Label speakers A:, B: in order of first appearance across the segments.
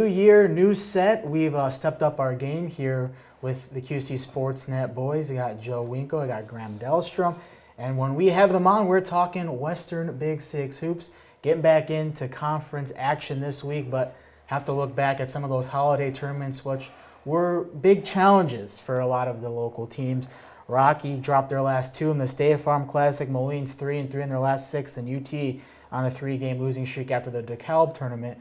A: year, new set. We've stepped up our game here with the QC Sportsnet boys. I got Joe Winkle, I got Graham Dahlstrom. And when we have them on, we're talking Western Big Six hoops. Getting back into conference action this week, but have to look back at some of those holiday tournaments, which were big challenges for a lot of the local teams. Rocky dropped their last two in the State Farm Classic. Moline's 3-3 in their last six, and UT on a 3-game losing streak after the DeKalb tournament.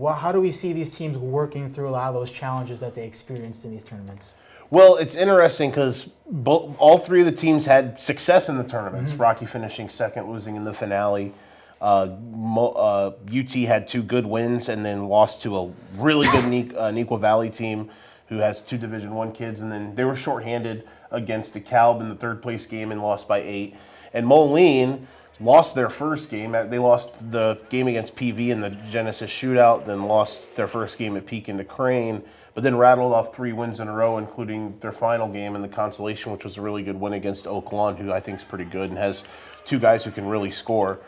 A: How do we see these teams working through a lot of those challenges that they experienced in these tournaments?
B: Well, it's interesting because all three of the teams had success in the tournaments. Rocky finishing second, losing in the finale. UT had two good wins and then lost to a really good Neuqua Valley team who has two Division I kids. And then they were shorthanded against DeKalb in the third place game and lost by 8. And Moline lost their first game. They lost the game against PV in the Genesis shootout, then lost their first game at Pekin to Crane, but then rattled off 3 wins in a row, including their final game in the consolation, which was a really good win against Oak Lawn, who I think is pretty good and has two guys who can really score.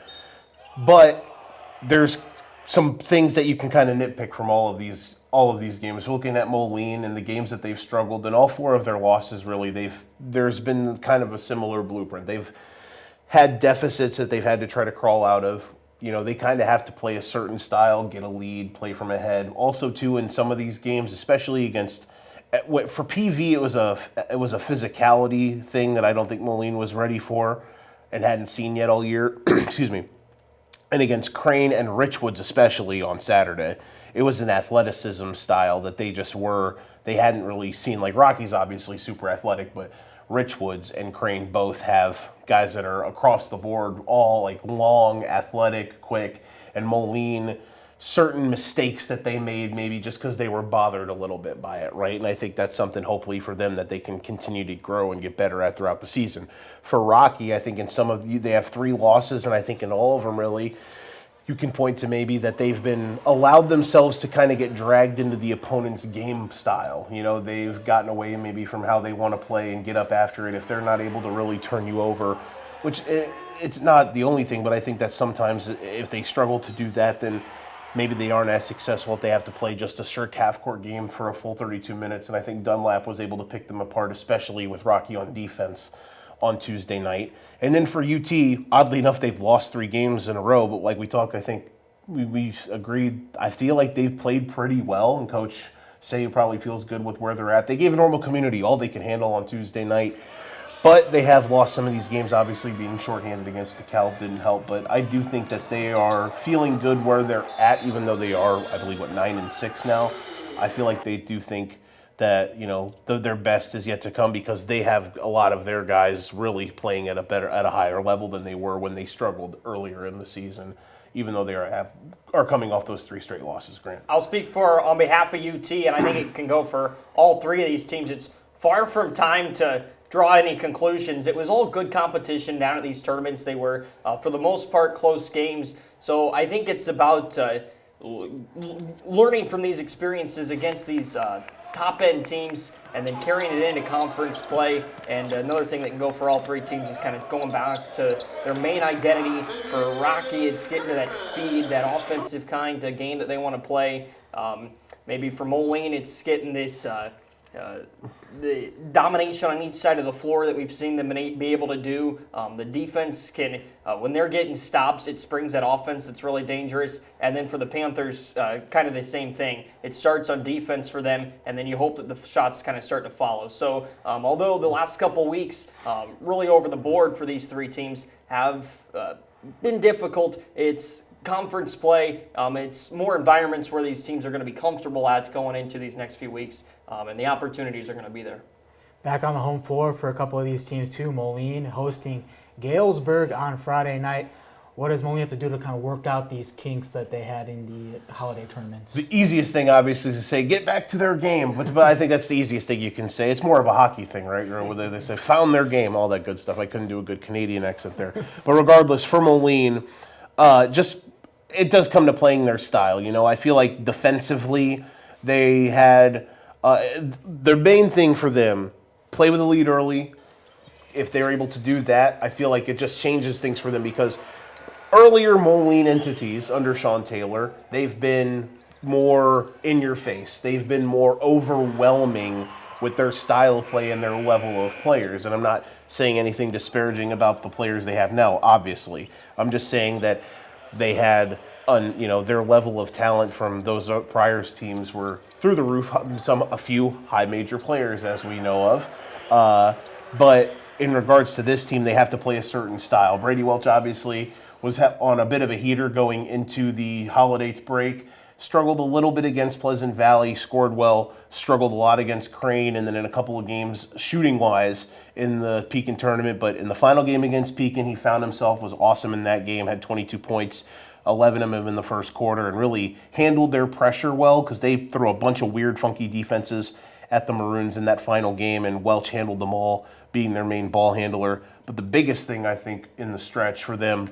B: But there's some things that you can kind of nitpick from all of these games. Looking at Moline and the games that they've struggled, and all 4 of their losses really, there's been kind of a similar blueprint. They've had deficits that they've had to try to crawl out of. You know, they kind of have to play a certain style, get a lead, play from ahead. Also, too, in some of these games, especially against for PV, it was a physicality thing that I don't think Moline was ready for and hadn't seen yet all year. Excuse me. And against Crane and Richwoods, especially on Saturday, it was an athleticism style that they hadn't really seen. Like Rocky's obviously super athletic, but Richwoods and Crane both have guys that are across the board, all like long, athletic, quick, and Moline, certain mistakes that they made maybe just because they were bothered a little bit by it, right? And I think that's something hopefully for them that they can continue to grow and get better at throughout the season. For Rocky, I think in some of they have 3 losses, and I think in all of them really, you can point to maybe that they've been allowed themselves to kind of get dragged into the opponent's game style. You know, they've gotten away maybe from how they want to play and get up after it. If they're not able to really turn you over, which it's not the only thing, but I think that sometimes if they struggle to do that, then maybe they aren't as successful if they have to play just a strict half-court game for a full 32 minutes. And I think Dunlap was able to pick them apart, especially with Rocky on defense on Tuesday night. And then for UT, oddly enough, they've lost 3 games in a row. But like we talked, I think we agreed. I feel like they've played pretty well, and Coach Say probably feels good with where they're at. They gave Normal Community all they can handle on Tuesday night. But they have lost some of these games. Obviously, being shorthanded against DeKalb didn't help. But I do think that they are feeling good where they're at, even though they are, I believe, 9-6 now. I feel like they do think that, you know, their best is yet to come because they have a lot of their guys really playing at a higher level than they were when they struggled earlier in the season, even though they are coming off those 3 straight losses, Grant.
C: I'll speak on behalf of UT, and I think it can go for all 3 of these teams. It's far from time to draw any conclusions. It was all good competition down at these tournaments. They were, for the most part, close games. So I think it's about learning from these experiences against these top-end teams and then carrying it into conference play. And another thing that can go for all 3 teams is kind of going back to their main identity. For Rocky, it's getting to that speed, that offensive kind of game that they want to play. Maybe for Moline, it's getting this the domination on each side of the floor that we've seen them be able to do. The defense can, when they're getting stops, it springs that offense that's really dangerous. And then for the Panthers, kind of the same thing. It starts on defense for them, and then you hope that the shots kind of start to follow. So although the last couple weeks, really over the board for these 3 teams have been difficult, it's conference play. It's more environments where these teams are going to be comfortable at going into these next few weeks. And the opportunities are going to be there.
A: Back on the home floor for a couple of these teams too. Moline hosting Galesburg on Friday night. What does Moline have to do to kind of work out these kinks that they had in the holiday tournaments?
B: The easiest thing, obviously, is to say, get back to their game. But I think that's the easiest thing you can say. It's more of a hockey thing, right? Where they say, found their game, all that good stuff. I couldn't do a good Canadian accent there. But regardless, for Moline, it does come to playing their style. You know, I feel like defensively, they had their main thing for them, play with the lead early. If they're able to do that, I feel like it just changes things for them because earlier Moline entities under Sean Taylor, they've been more in your face. They've been more overwhelming with their style of play and their level of players. And I'm not saying anything disparaging about the players they have now, obviously. I'm just saying that they had, their level of talent from those prior teams were through the roof. A few high major players, as we know of. But in regards to this team, they have to play a certain style. Brady Welch obviously was on a bit of a heater going into the holiday break. Struggled a little bit against Pleasant Valley, scored well, struggled a lot against Crane, and then in a couple of games shooting-wise in the Pekin tournament. But in the final game against Pekin, he found himself, was awesome in that game, had 22 points, 11 of them in the first quarter, and really handled their pressure well because they threw a bunch of weird, funky defenses at the Maroons in that final game, and Welch handled them all, being their main ball handler. But the biggest thing, I think, in the stretch for them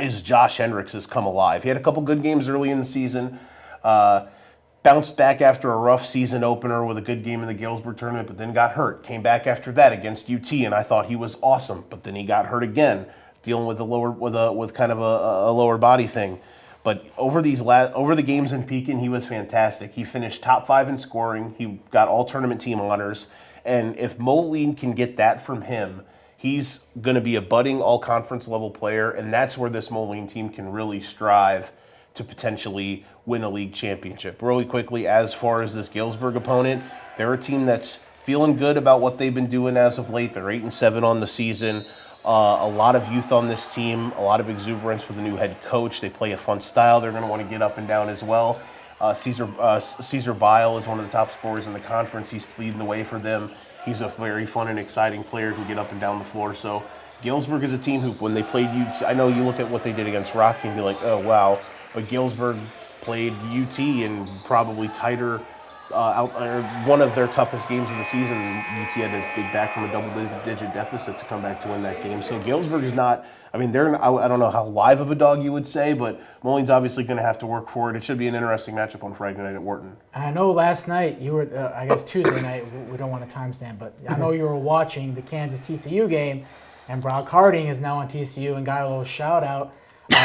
B: is Josh Hendricks has come alive. He had a couple good games early in the season, bounced back after a rough season opener with a good game in the Galesburg tournament, but then got hurt. Came back after that against UT, and I thought he was awesome, but then he got hurt again, dealing with with kind of a lower body thing. But over the games in Pekin, he was fantastic. He finished top 5 in scoring. He got all tournament team honors, and if Moline can get that from him, he's going to be a budding all-conference level player, and that's where this Moline team can really strive to potentially win a league championship. Really quickly, as far as this Galesburg opponent, they're a team that's feeling good about what they've been doing as of late. They're 8-7 on the season. A lot of youth on this team, a lot of exuberance with the new head coach. They play a fun style. They're going to want to get up and down as well. Caesar Bile is one of the top scorers in the conference. He's leading the way for them. He's a very fun and exciting player who can get up and down the floor. So Galesburg is a team who, when they played UT, I know you look at what they did against Rocky and be like, oh, wow. But Galesburg played UT in probably tighter, one of their toughest games of the season. UT had to dig back from a double-digit deficit to come back to win that game. So Galesburg is not, I don't know how live of a dog you would say, but Moline's obviously going to have to work for it. It should be an interesting matchup on Friday night at Wharton.
A: I know last night you were, I guess Tuesday night, we don't want to timestamp, but I know you were watching the Kansas TCU game, and Brock Harding is now on TCU and got a little shout out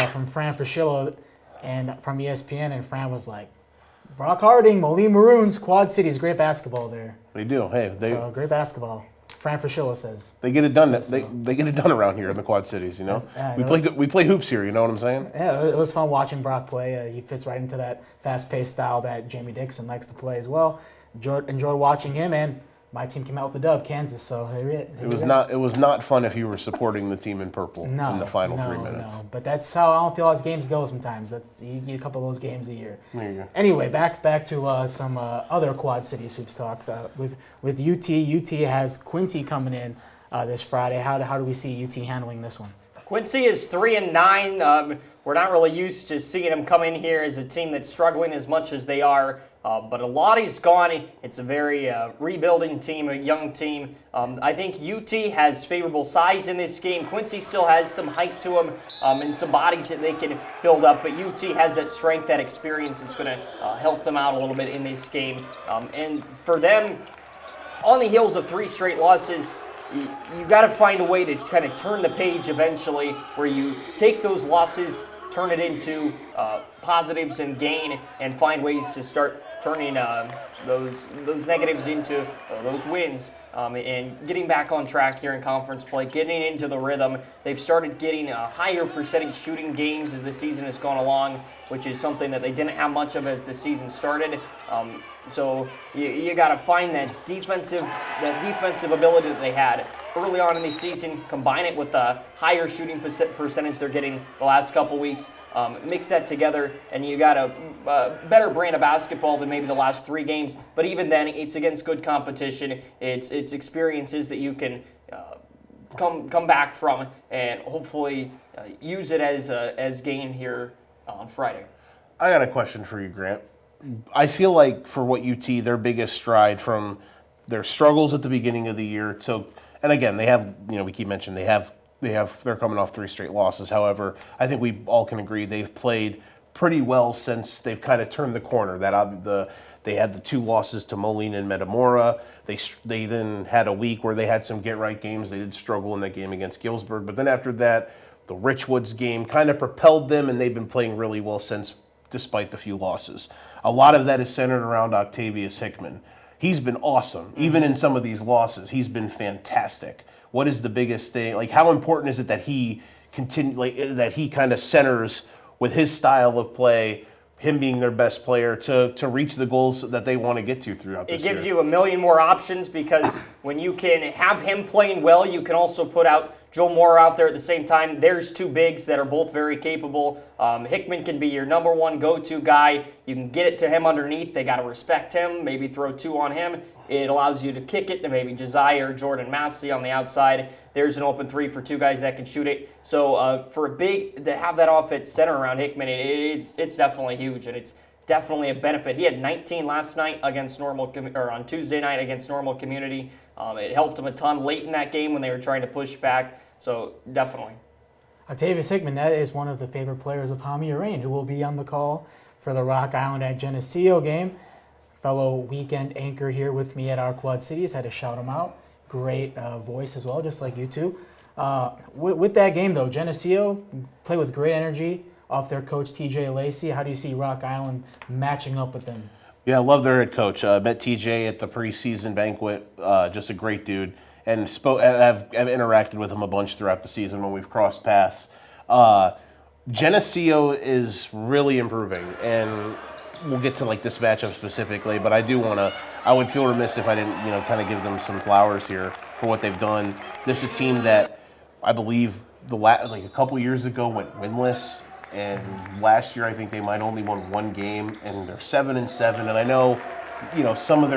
A: from Fran Fraschillo and from ESPN, and Fran was like, Brock Harding, Moline Maroons, Quad Cities, great basketball there.
B: They do. Hey,
A: so great basketball. Fran Fraschillo says
B: they get it done. They get it done around here in the Quad Cities. You know, we play hoops here. You know what I'm saying?
A: Yeah, it was fun watching Brock play. He fits right into that fast-paced style that Jamie Dixon likes to play as well. Enjoyed watching him, and my team came out with the dub, Kansas. So
B: it was not fun if you were supporting the team in purple in the final 3 minutes.
A: No, but that's how I don't feel as games go sometimes. You get a couple of those games a year.
B: There you go.
A: Anyway, back to some other Quad Cities hoops talks with UT. UT has Quincy coming in this Friday. How do we see UT handling this one?
C: Quincy is 3-9. We're not really used to seeing them come in here as a team that's struggling as much as they are. But a lot is gone. It's a very rebuilding team, a young team. I think UT has favorable size in this game. Quincy still has some height to them and some bodies that they can build up. But UT has that strength, that experience that's going to help them out a little bit in this game. And for them, on the heels of 3 straight losses, you got to find a way to kind of turn the page eventually, where you take those losses, turn it into positives and gain, and find ways to start turning those negatives into those wins, and getting back on track here in conference play, getting into the rhythm. They've started getting a higher percentage shooting games as the season has gone along, which is something that they didn't have much of as the season started. So you got to find that defensive ability that they had early on in the season, combine it with the higher shooting percentage they're getting the last couple weeks, mix that together, and you got a better brand of basketball than maybe the last 3 games. But even then, it's against good competition. It's experiences that you can come back from and hopefully use it as gain here on Friday.
B: I got a question for you, Grant. I feel like for what UT, their biggest stride from their struggles at the beginning of the year to, and again, they have, we keep mentioning they're coming off 3 straight losses. However, I think we all can agree they've played pretty well since they've kind of turned the corner. They had the 2 losses to Moline and Metamora. They then had a week where they had some get-right games. They did struggle in that game against Galesburg. But then after that, the Richwoods game kind of propelled them, and they've been playing really well since despite the few losses. A lot of that is centered around Octavius Hickman. He's been awesome. Even in some of these losses, he's been fantastic. What is the biggest thing? Like, how important is it that he that he kind of centers with his style of play, him being their best player, to reach the goals that they want to get to throughout this year?
C: It gives you a million more options because when you can have him playing well, you can also put out Joe Moore out there at the same time. There's two bigs that are both very capable. Hickman can be your number one go-to guy. You can get it to him underneath. They got to respect him, maybe throw two on him. It allows you to kick it to maybe Josiah or Jordan Massey on the outside. There's an open three for two guys that can shoot it. So for a big to have that offense center around Hickman, it's definitely huge, and it's definitely a benefit. He had 19 last night against on Tuesday night against Normal Community. It helped him a ton late in that game when they were trying to push back. So definitely.
A: Octavius Hickman, that is one of the favorite players of Hami Arain, who will be on the call for the Rock Island at Geneseo game. Fellow weekend anchor here with me at our Quad Cities. Had to shout him out. Great voice as well, just like you two. With that game, though, Geneseo play with great energy off their coach, TJ Lacey. How do you see Rock Island matching up with them?
B: Yeah, I love their head coach. Met TJ at the preseason banquet. Just a great dude. And have interacted with him a bunch throughout the season when we've crossed paths. Geneseo is really improving, and we'll get to like this matchup specifically, but I would feel remiss if I didn't, kind of give them some flowers here for what they've done. This is a team that I believe a couple years ago went winless, and last year I think they might only won one game, and they're 7-7. And I know, some of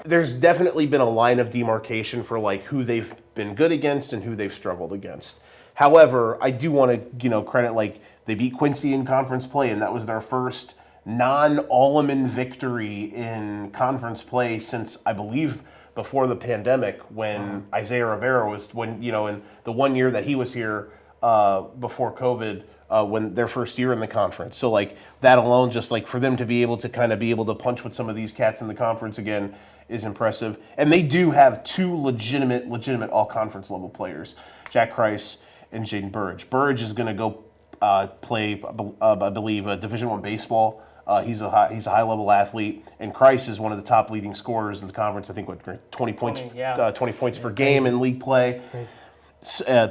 B: there's definitely been a line of demarcation for like who they've been good against and who they've struggled against. However, I do want to, credit, like, they beat Quincy in conference play, and that was their first non-Alleman victory in conference play since, I believe, before the pandemic, when Isaiah Rivera was, in the 1 year that he was here before COVID, when their first year in the conference. So, like, that alone, just like for them to be able to punch with some of these cats in the conference again is impressive. And they do have two legitimate all-conference level players, Jack Kreis and Jaden Burridge. Burridge is going to go play, I believe, Division I baseball. He's a high-level athlete, and Kreis is one of the top leading scorers in the conference. I think 20 points, 20 points per game in league play.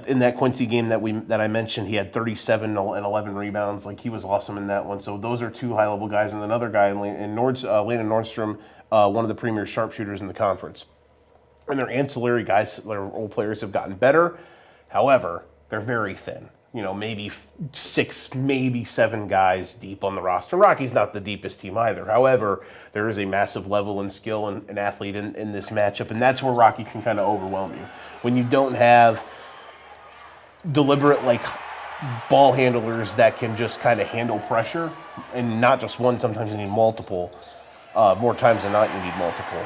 B: In that Quincy game that I mentioned, he had 37 and 11 rebounds. Like, he was awesome in that one. So those are two high-level guys, and another guy Landon Nordstrom, one of the premier sharpshooters in the conference. And their ancillary guys, their role players, have gotten better. However, they're very thin. Maybe 6, maybe 7 guys deep on the roster. And Rocky's not the deepest team either. However, there is a massive level and skill and athlete in this matchup, and that's where Rocky can kind of overwhelm you. When you don't have deliberate, like, ball handlers that can just kind of handle pressure, and not just one, sometimes you need multiple. More times than not, you need multiple.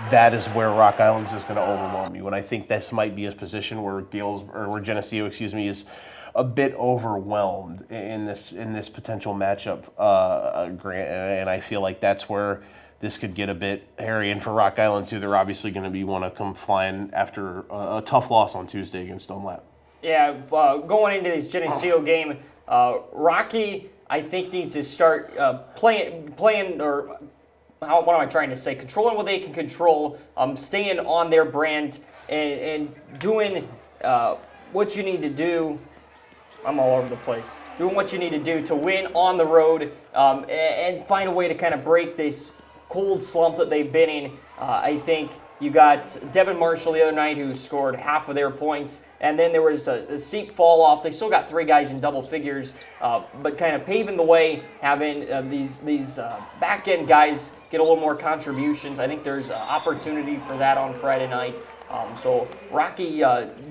B: That is where Rock Island's just going to overwhelm you. And I think this might be a position where Geneseo, is a bit overwhelmed in this potential matchup, Grant. And I feel like that's where this could get a bit hairy. And for Rock Island, too, they're obviously going to want to come flying after a tough loss on Tuesday against Stone Lap.
C: Yeah, going into this Geneseo game, Rocky, I think, needs to start playing, or what am I trying to say? Controlling what they can control, staying on their brand, and doing what you need to do. I'm all over the place. Doing what you need to do to win on the road, and find a way to kind of break this cold slump that they've been in. I think you got Devin Marshall the other night, who scored half of their points. And then there was a steep fall off. They still got 3 guys in double figures, but kind of paving the way, having these back end guys get a little more contributions. I think there's opportunity for that on Friday night. So Rocky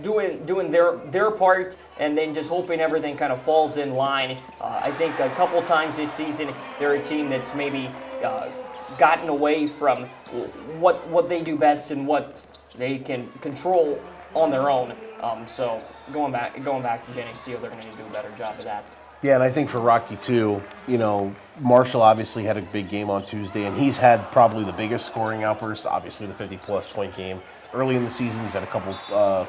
C: doing their part, and then just hoping everything kind of falls in line. I think a couple times this season they're a team that's maybe gotten away from what they do best and what they can control on their own. So going back to Geneseo, they're going to do a better job of that.
B: Yeah, and I think for Rocky too, Marshall obviously had a big game on Tuesday, and he's had probably the biggest scoring outburst. Obviously, the 50-plus point game early in the season. He's had a couple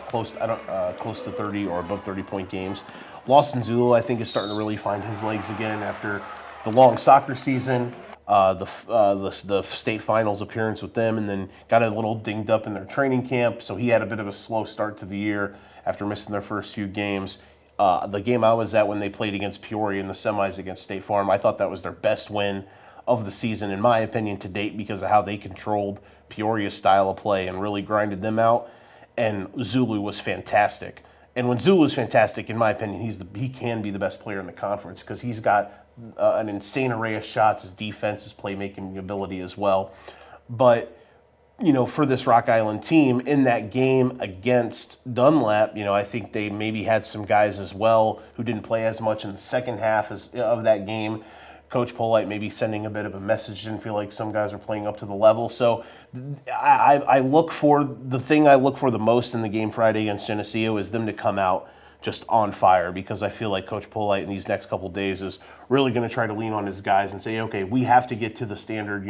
B: close to 30 or above 30-point games. Lawson Zulu, I think, is starting to really find his legs again after the long soccer season, the state finals appearance with them, and then got a little dinged up in their training camp. So he had a bit of a slow start to the year after missing their first few games. The game I was at when they played against Peoria in the semis against State Farm, I thought that was their best win of the season, in my opinion, to date, because of how they controlled Peoria's style of play and really grinded them out. And Zulu was fantastic. And when Zulu's fantastic, in my opinion, he can be the best player in the conference because he's got an insane array of shots, his defense, his playmaking ability as well. But, for this Rock Island team, in that game against Dunlap, I think they maybe had some guys as well who didn't play as much in the second half of that game. Coach Polite maybe sending a bit of a message, didn't feel like some guys were playing up to the level. So I look for the most in the game Friday against Geneseo is them to come out just on fire, because I feel like Coach Polite in these next couple days is really going to try to lean on his guys and say, okay, we have to get to the standard,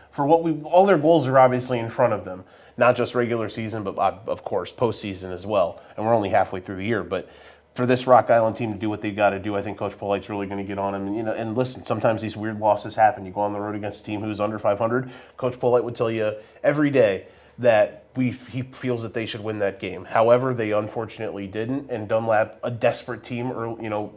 B: for all their goals are obviously in front of them, not just regular season, but of course postseason as well. And we're only halfway through the year, but for this Rock Island team to do what they've got to do, I think Coach Polite's really going to get on them. And listen, sometimes these weird losses happen. You go on the road against a team who's under 500. Coach Polite would tell you every day that he feels that they should win that game. However, they unfortunately didn't, and Dunlap, a desperate team,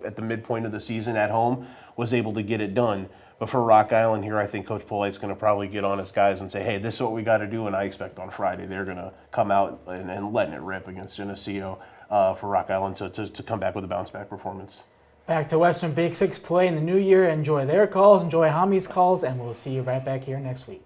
B: at the midpoint of the season at home, was able to get it done. But for Rock Island here, I think Coach Polite's going to probably get on his guys and say, hey, this is what we got to do, and I expect on Friday they're going to come out and letting it rip against Geneseo for Rock Island to come back with a bounce-back performance.
A: Back to Western Big Six play in the new year. Enjoy their calls, enjoy Hami's calls, and we'll see you right back here next week.